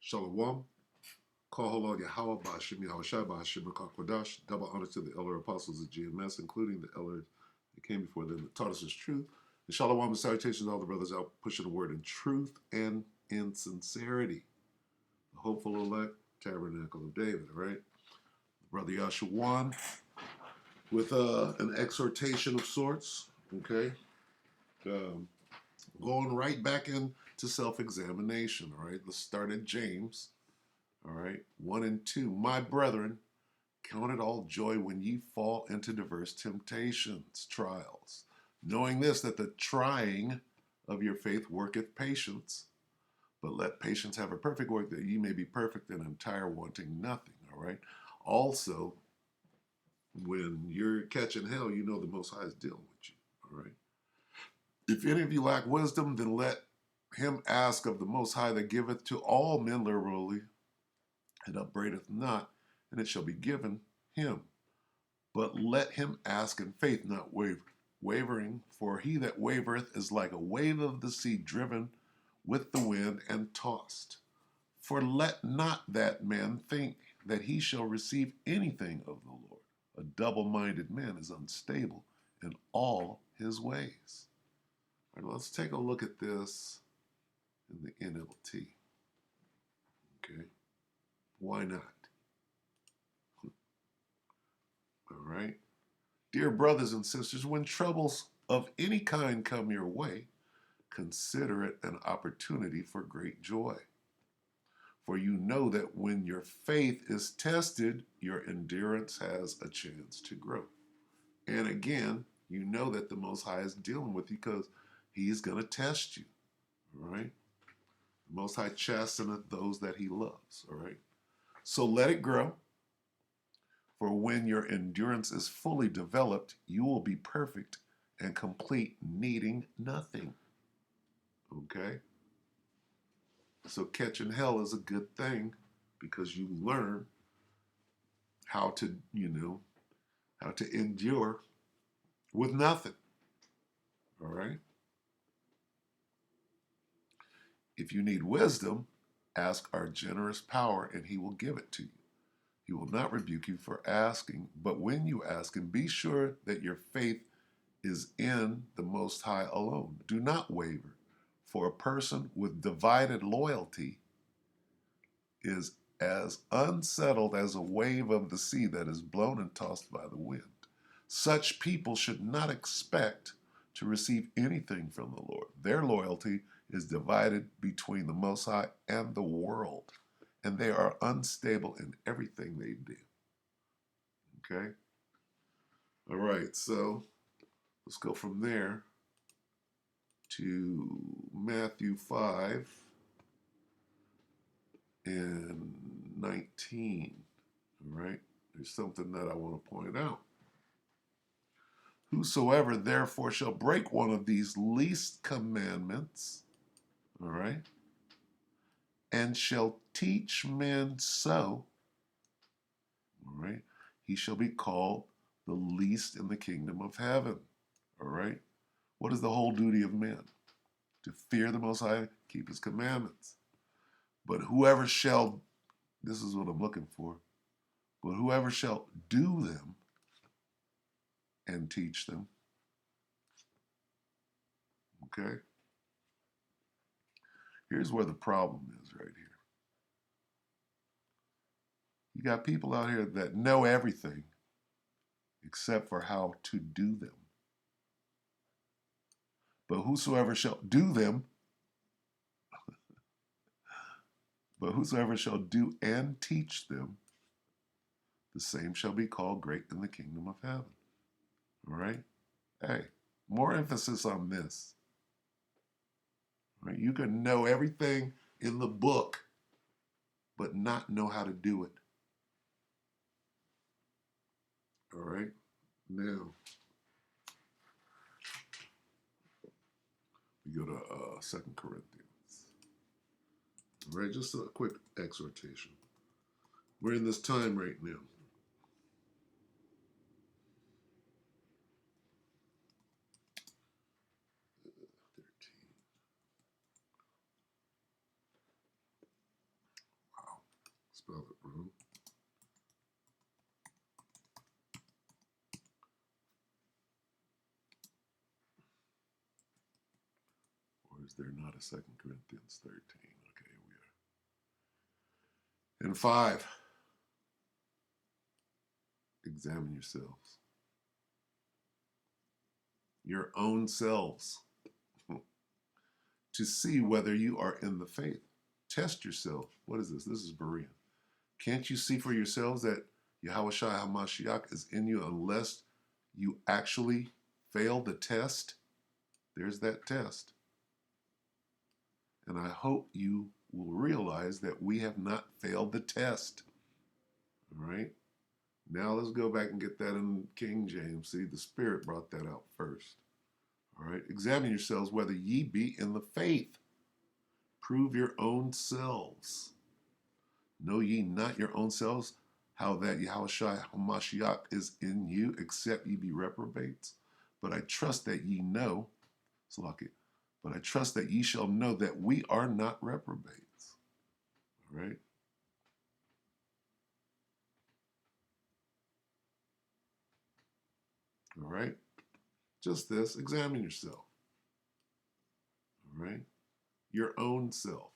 Shalom. Call Yahweh Ba'ashim Yahushai Ba'ashim Kodash. Double honor to the elder apostles of GMS, including the elders that came before them that taught us his truth. And shalom and salutations to all the brothers out pushing the word in truth and in sincerity. The hopeful elect tabernacle of David, right? Brother Yashawan with an exhortation of sorts, okay? Going right back into self-examination, all right? Let's start at James, all right? 1 and 2. My brethren, count it all joy when ye fall into diverse temptations, trials, knowing this, that the trying of your faith worketh patience. But let patience have a perfect work, that ye may be perfect and entire, wanting nothing, all right? Also, when you're catching hell, you know the Most High is dealing with you, all right? If any of you lack wisdom, then let him ask of the Most High, that giveth to all men liberally, and upbraideth not, and it shall be given him. But let him ask in faith, not wavering. For he that wavereth is like a wave of the sea, driven with the wind and tossed. For let not that man think that he shall receive anything of the Lord. A double-minded man is unstable in all his ways. All right, let's take a look at this in the NLT. Okay, why not? All right. Dear brothers and sisters, when troubles of any kind come your way, consider it an opportunity for great joy. For you know that when your faith is tested, your endurance has a chance to grow. And again, you know that the Most High is dealing with you because he's going to test you. All right? The Most High chasteneth those that he loves. All right? So let it grow. For when your endurance is fully developed, you will be perfect and complete, needing nothing. Okay? So catching hell is a good thing because you learn how to, how to endure with nothing. All right? If you need wisdom, ask our generous power and he will give it to you. He will not rebuke you for asking, but when you ask him, be sure that your faith is in the Most High alone. Do not waver, for a person with divided loyalty is as unsettled as a wave of the sea that is blown and tossed by the wind. Such people should not expect to receive anything from the Lord. Their loyalty is divided between the Most High and the world, and they are unstable in everything they do. Okay? All right, so let's go from there to Matthew 5 and 19. All right? There's something that I want to point out. Whosoever therefore shall break one of these least commandments, all right, and shall teach men so, all right, he shall be called the least in the kingdom of heaven. All right? What is the whole duty of men? To fear the Most High, keep his commandments. But whoever shall, this is what I'm looking for, but whoever shall do them and teach them, okay? Here's where the problem is right here. You got people out here that know everything except for how to do them. But whosoever shall do them, but whosoever shall do and teach them, the same shall be called great in the kingdom of heaven. All right? Hey, more emphasis on this. All right? You can know everything in the book, but not know how to do it. All right? Now, we go to 2 Corinthians. All right, just a quick exhortation. We're in this time right now. spell it wrong. Or is there not a 2 Corinthians 13? Okay, here we are. And 5, examine yourselves. Your own selves. To see whether you are in the faith. Test yourself. What is this? This is Berean. Can't you see for yourselves that Yahushua HaMashiach is in you unless you actually fail the test? There's that test. And I hope you will realize that we have not failed the test. All right? Now let's go back and get that in King James. See, the Spirit brought that out first. All right? Examine yourselves whether ye be in the faith. Prove your own selves. Know ye not your own selves, how that Yahushua HaMashiach is in you, except ye be reprobates? But I trust that ye know, Salaki, but I trust that ye shall know that we are not reprobates. All right? All right? Just this, examine yourself. All right? Your own self.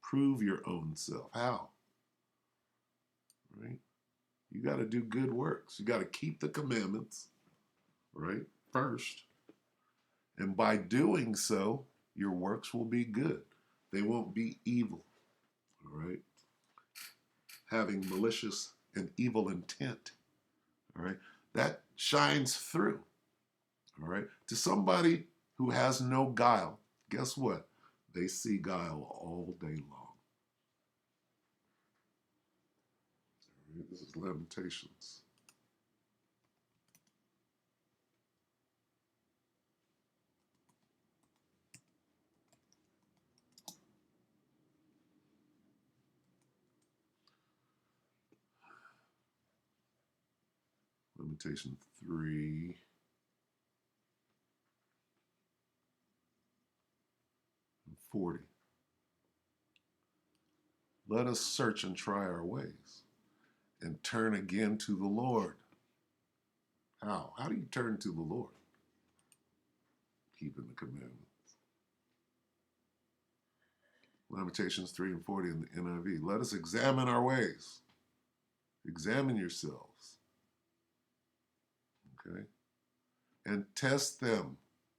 Prove your own self. How? Right? You got to do good works. You got to keep the commandments, right? First. And by doing so, your works will be good. They won't be evil. All right? Having malicious and evil intent. All right? That shines through. All right? To somebody who has no guile, guess what? They see guile all day long. All right? This is Lamentations. Lamentation 3. And 40. Let us search and try our ways and turn again to the Lord. How? How do you turn to the Lord? Keeping the commandments. Lamentations 3 and 40 in the NIV. Let us examine our ways. Examine yourselves. Okay? And test them.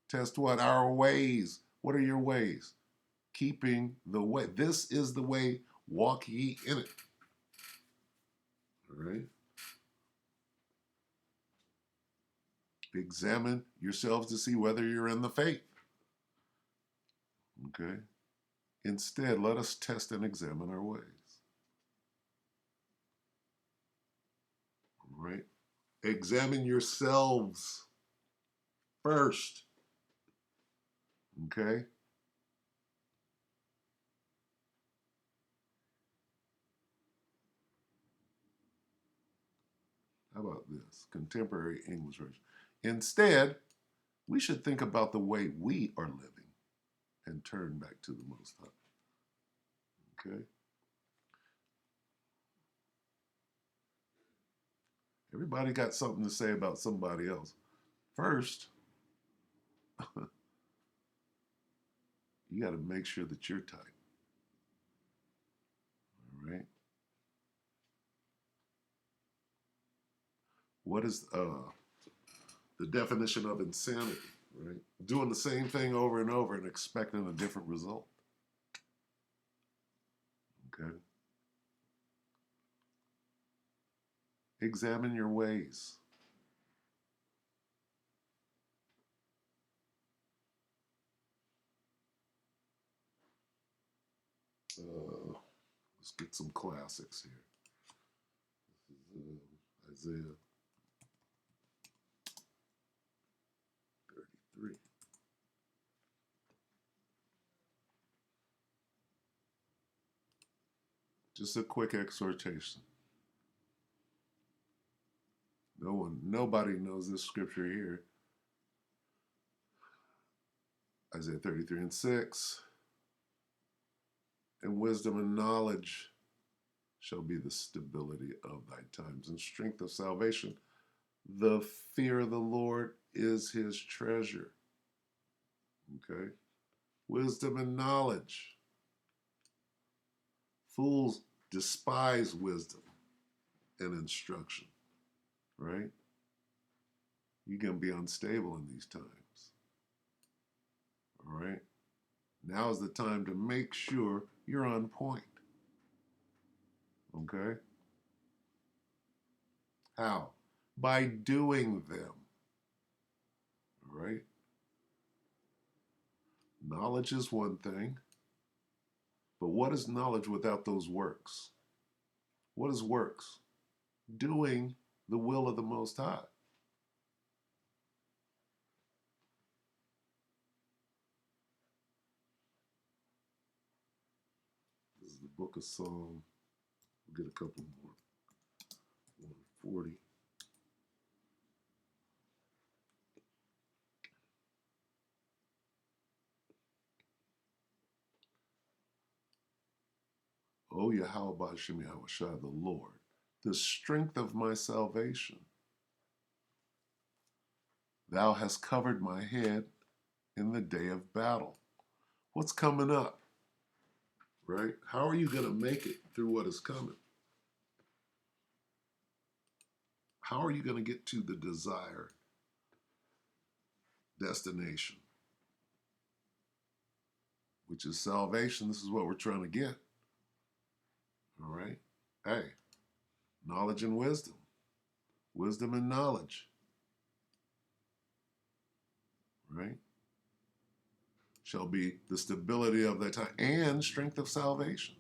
Test what? Our ways. What are your ways? Keeping the way. This is the way. Walk ye in it. All right? Examine yourselves to see whether you're in the faith. Okay? Instead, let us test and examine our ways. All right? Examine yourselves first. Okay? How about this? Contemporary English version. Instead, we should think about the way we are living and turn back to the Most High. Okay? Everybody got something to say about somebody else. First, you got to make sure that you're tight. All right? What is the definition of insanity? Right? Doing the same thing over and over and expecting a different result. Okay? Examine your ways. Let's get some classics here. This is Isaiah 33. Just a quick exhortation. Nobody knows this scripture here. Isaiah 33 and 6. And wisdom and knowledge shall be the stability of thy times, and strength of salvation. The fear of the Lord is his treasure. Okay? Wisdom and knowledge. Fools despise wisdom and instruction, right? You're going to be unstable in these times. All right? Now is the time to make sure you're on point. Okay? How? By doing them. All right? Knowledge is one thing, but what is knowledge without those works? What is works? Doing the will of the Most High. This is the book of Psalms. We'll get a couple more. 140. O Yahweh Shem Yahushua, the Lord, the strength of my salvation. Thou hast covered my head in the day of battle. What's coming up? Right? How are you going to make it through what is coming? How are you going to get to the desired destination, which is salvation? This is what we're trying to get. All right? Hey, knowledge and wisdom. Wisdom and knowledge. Right? Shall be the stability of thy time and strength of salvation.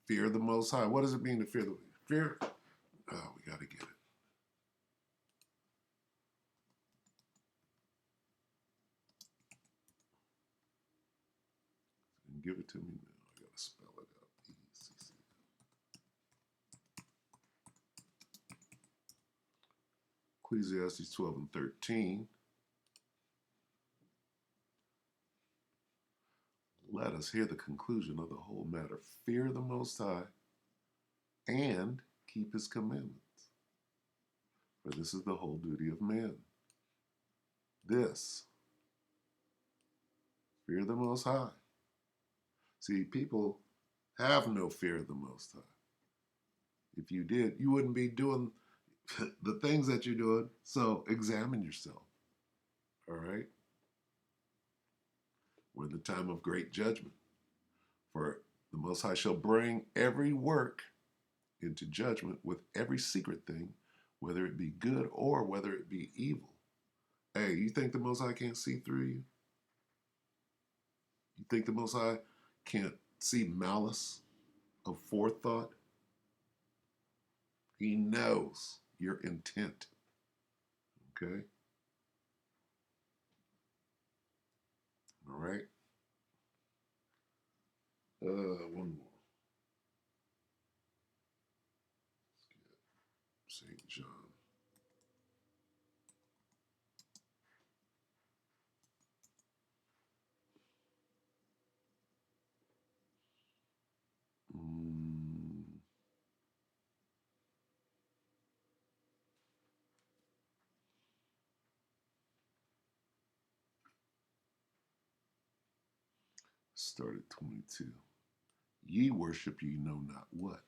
Fear the Most High. What does it mean to fear the fear? Oh, we got to get it. And give it to me now. I got to spell it out. E-C-C. Ecclesiastes 12 and 13. Let us hear the conclusion of the whole matter. Fear the Most High and keep his commandments. For this is the whole duty of man. This. Fear the Most High. See, people have no fear of the Most High. If you did, you wouldn't be doing the things that you're doing. So examine yourself. All right? We're in the time of great judgment. For the Most High shall bring every work into judgment with every secret thing, whether it be good or whether it be evil. Hey, you think the Most High can't see through you? You think the Most High can't see malice of forethought? He knows your intent. Okay? All right? One more. St. John. Start at 22. Ye worship ye know not what.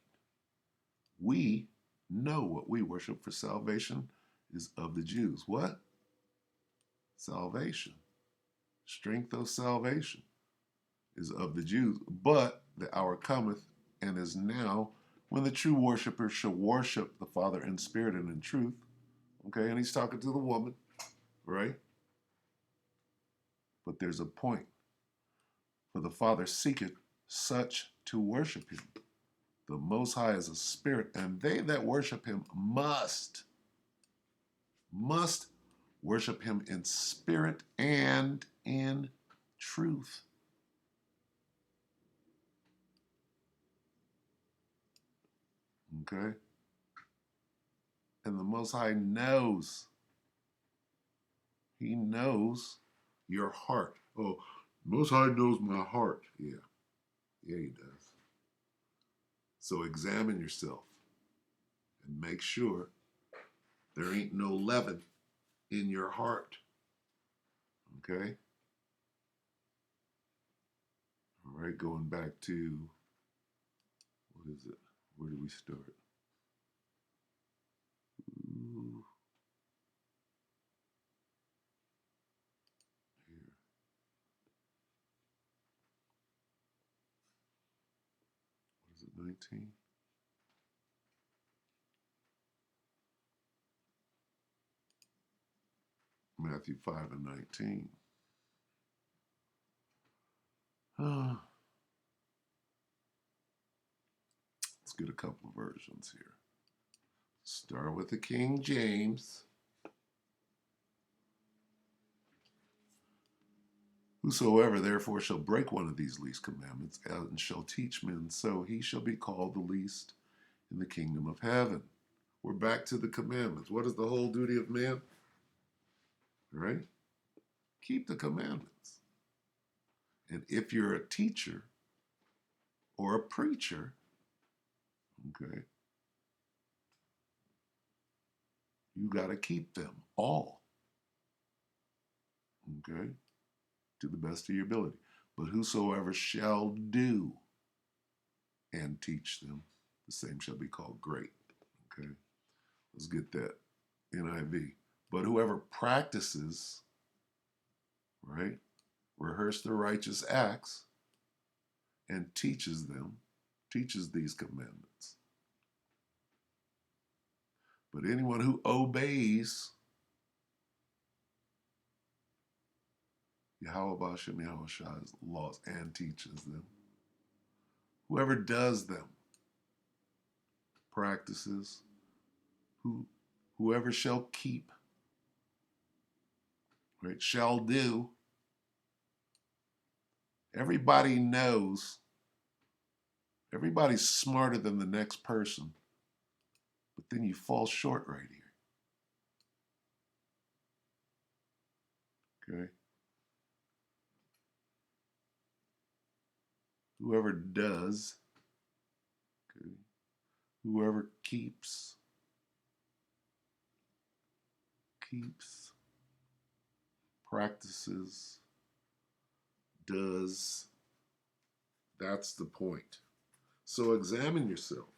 We know what we worship, for salvation is of the Jews. What? Salvation. Strength of salvation is of the Jews. But the hour cometh and is now when the true worshipers shall worship the Father in spirit and in truth. Okay, and he's talking to the woman, right? But there's a point. For the Father seeketh such to worship him. The Most High is a spirit, and they that worship him must worship him in spirit and in truth. Okay? And the Most High knows. He knows your heart. Oh, Most High knows my heart. Yeah. Yeah, he does. So examine yourself and make sure there ain't no leaven in your heart. Okay? All right, going back to, what is it? Where do we start? Ooh, here. What is it, 19? Matthew 5 and 19. Let's get a couple of versions here. Start with the King James. Whosoever therefore shall break one of these least commandments and shall teach men, so he shall be called the least in the kingdom of heaven. We're back to the commandments. What is the whole duty of man? Right? Keep the commandments. And if you're a teacher or a preacher, okay, you got to keep them all, okay, to the best of your ability. But whosoever shall do and teach them, the same shall be called great. Okay, let's get that NIV. But whoever practices, right, rehearse the righteous acts and teaches them, teaches these commandments. But anyone who obeys Yahweh Hashem Yahweh Shai's laws and teaches them, whoever does them, practices, whoever shall keep, right, shall do. Everybody knows, everybody's smarter than the next person, but then you fall short right here. Okay? Whoever does, okay, whoever keeps, practices, does. That's the point. So examine yourself,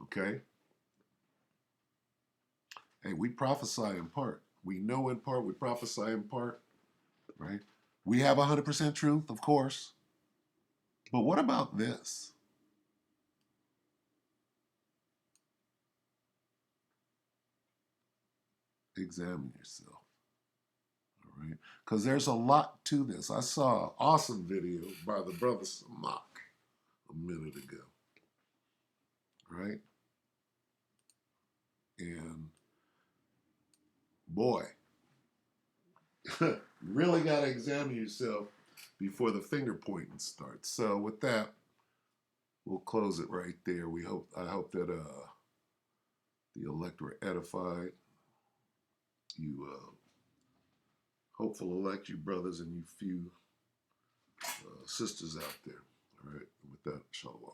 okay? Hey, we prophesy in part. We know in part, we prophesy in part, right? We have 100% truth, of course. But what about this? Examine yourself, all right? Because there's a lot to this. I saw an awesome video by the brother Samak a minute ago, right? And boy, you really got to examine yourself before the finger pointing starts. So with that, we'll close it right there. I hope that the elect were edified. You hopeful elect, you brothers and you few sisters out there. All right. And with that, shalom.